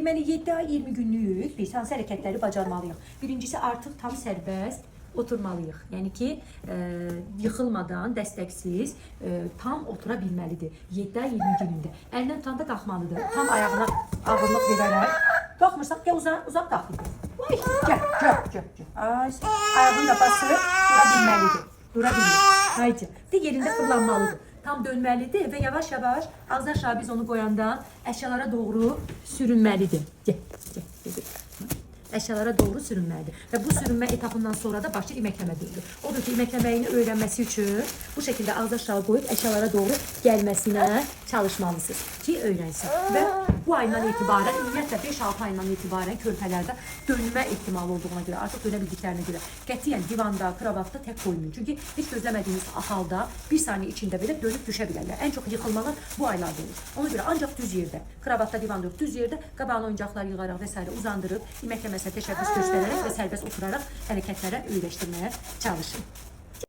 Deməli 7 ay 20 günlük biz hansı hərəkətləri bacarmalıyıq? Birincisi artıq tam sərbəst oturmalıyıq. Yəni ki, yıxılmadan, dəstəksiz tam otura bilməlidir. 7 ay 20 günündə. Əlindən tutanda qalxmalıdır. Tam ayağına ağırlıq verərək. Qalxmırsan, gəl uzaq qalxır. Ay, gəl. Ay, ayağını da basıb dura bilməlidir. Dura bilir. Haydi. De yerində fırlanmalıdır. Tam dönməlidir və yavaş-yavaş ağzı aşağı biz onu qoyanda əşyalara doğru sürünməlidir. Gəl. Əşyalara doğru sürünməlidir. Və bu sürünmə etapından sonra da başlayır iməkləmə dövrü. Odur ki, iməkləməyini öyrənməsi üçün bu şəkildə ağzı aşağı qoyub əşyalara doğru gəlməsinə çalışmalısınız ki, öyrənsin. Və bu aydan etibarən, ümumiyyətlə 5-6 aydan etibarən körpələrdə dönmə ehtimalı olduğuna görə, artıq dönə bildiklərinə görə qətiyyən divanda, kravatda tək qoymayın. Çünki heç gözləmədiyiniz halda bir saniyə içində belə dönüb düşə bilərlər. Ən çox yıxılmalar bu aylarda olur. Ona görə ancaq düz yerdə, kravatda, divanda yox, düz yerdə qabağına oyuncaqlar yığaraq və s. uzandırıb, iməkləməsinə təşəbbüs göstərərək və sərbəst oturaraq hərəkətlərə öyrəşdirməyə çalışın.